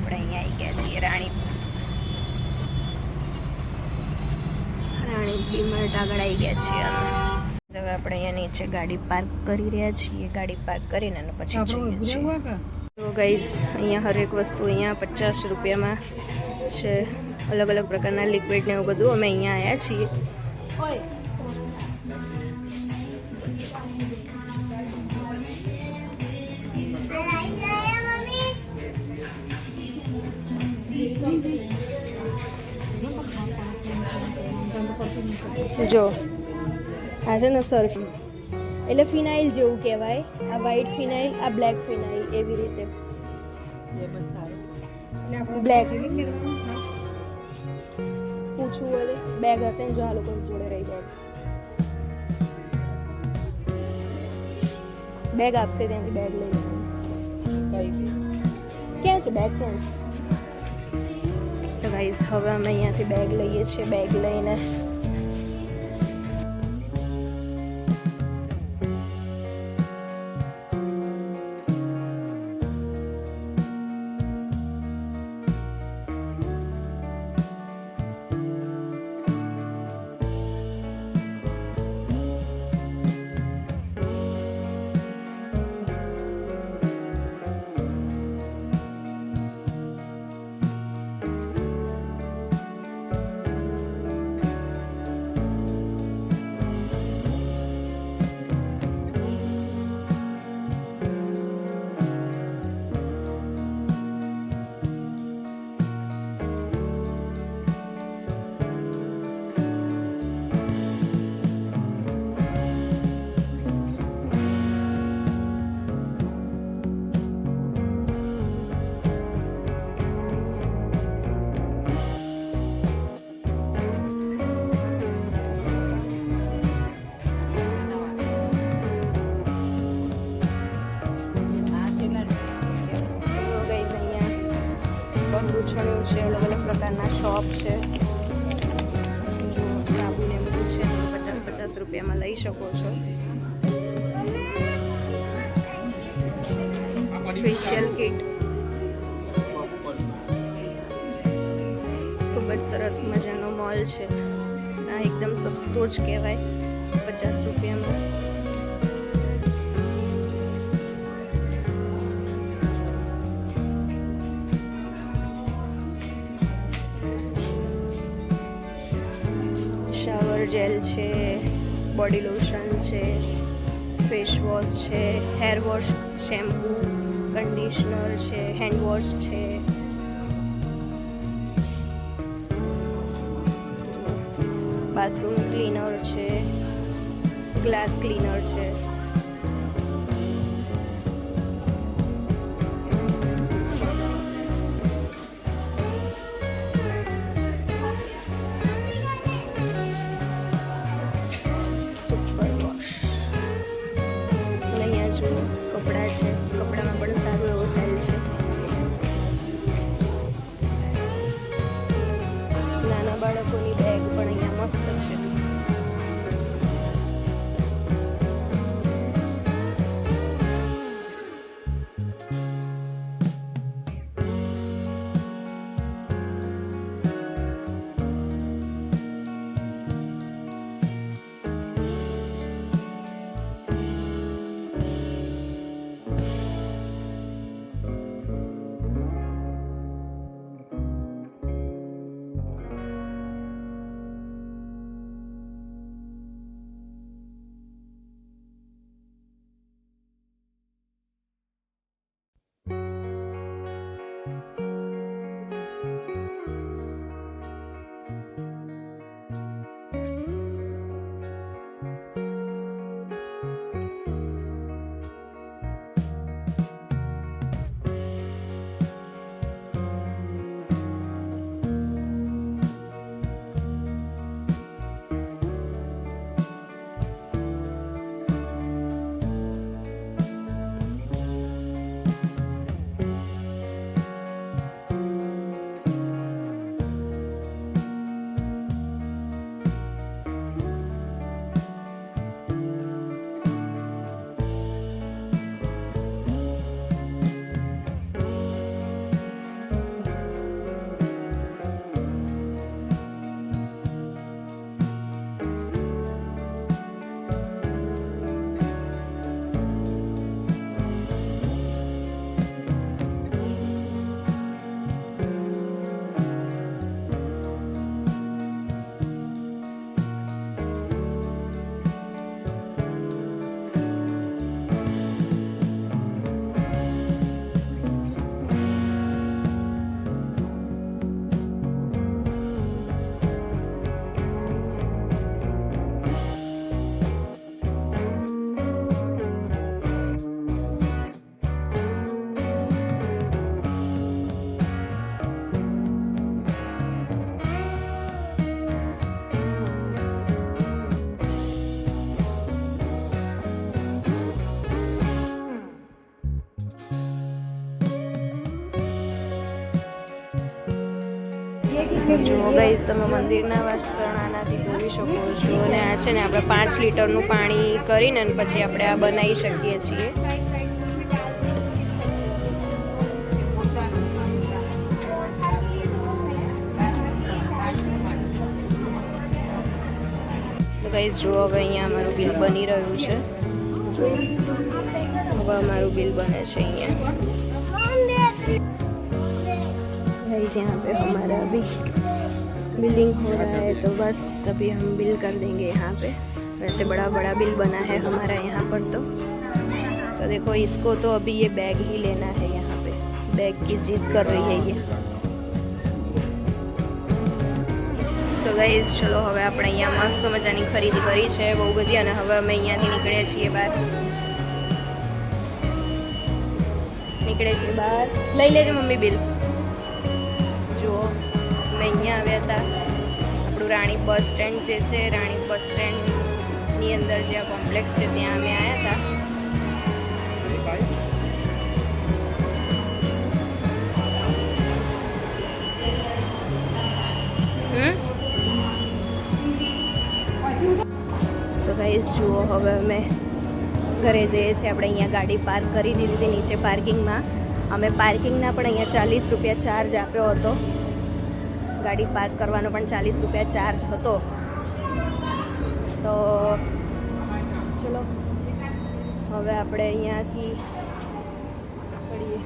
આપણે અહીંયા આવી ગયા છીએ રાણી ડીમાર્ટ આગળ આવી ગયા છીએ અમે. હવે આપણે અહીંયા નીચે ગાડી પાર્ક કરી રહ્યા છીએ. ગાડી પાર્ક કરીને અને પછી જઈએ છીએ. તો ગાઈઝ અહીંયા હરેક વસ્તુ અહીંયા 50 રૂપિયામાં છે. અલગ અલગ પ્રકારના લિક્વિડ ને એવું બધું. અમે અહીંયા આવ્યા છીએ. જો આ છે ને સર્ફ એટલે ફિનાઇલ જેવું કહેવાય. આ વ્હાઈટ ફિનાઇલ, આ બ્લેક ફિનાઇલ, એવી રીતે બ્લેક પૂછવું હોય બેગ હશે ને જો આ લોકો જોડે રહી જાય બેગ આપશે ત્યાંથી બેગ લઈ ક્યાં છે બેગ ક્યાં છે? સો ગાઈઝ હવે અમે અહીંયાથી બેગ લઈએ છીએ. બેગ લઈને ગુંછણિયું છે. અલગ અલગ પ્રકારના શોપ છે. જો સાબુ ને બધું છે. 50 રૂપિયામાં લઈ શકો છો. ફેશિયલ કિટ ખૂબ જ સરસ મજાનો મોલ છે. આ એકદમ સસ્તો જ કહેવાય 50 રૂપિયામાં. શાવર જેલ છે, બોડી લોશન છે, ફેસ વોશ છે, હેર વોશ, શેમ્પૂ, કન્ડિશનર છે, હેન્ડ વોશ છે, બાથરૂમ ક્લીનર છે, ગ્લાસ ક્લીનર છે. કપડાં છે. કપડામાં પણ સારો એવો સેલ છે. નાના બાળકોની બેગ પણ અહીંયા મસ્ત છે. જુઓ ગાઈઝ, તમે મંદિરના વસ્ત્ર આનાથી ધોઈ શકો છો. અને આ છે ને આપણે 5 લીટરનું પાણી કરીને અને પછી આપણે આ બનાવી શકીએ છીએ. સો ગાઈઝ જુઓ, હવે અહીંયા અમારું બિલ બની રહ્યું છે. હવે અમારું બિલ બને છે અહીંયા. गाइस यहाँ पे हमारा अभी बिलिंग हो रहा है, तो बस अभी हम बिल कर देंगे यहाँ पे. वैसे बड़ा बड़ा बिल बना है हमारा यहाँ पर. तो देखो, इसको तो अभी ये बैग ही लेना है. यहाँ पे बैग की जिद कर रही है ये. સો ગાઈઝ ચલો, હવે આપણે અહીંયા મસ્ત મજાની ખરીદી કરી છે બહુ બધી. અને હવે અમે અહીંયાથી નીકળ્યા છીએ બહાર. લઈ લેજો મમ્મી બિલ. જુઓ, અમે અહીંયા આવ્યા હતા. આપણું રાણી બસ સ્ટેન્ડ જે છે, રાણી બસ સ્ટેન્ડની અંદર જે આ કોમ્પ્લેક્સ છે ત્યાં અમે આવ્યા હતા. સો ગાઈઝ જુઓ, હવે અમે ઘરે જઈએ છીએ. આપણે અહીંયા ગાડી પાર્ક કરી દીધી હતી નીચે પાર્કિંગમાં. અમે પાર્કિંગના પણ અહીંયા 40 રૂપિયા ચાર્જ આપ્યો હતો. ગાડી પાર્ક કરવાનો પણ 40 રૂપિયા ચાર્જ હતો. તો ચલો, હવે આપણે અહીંયાથી નીકળીએ.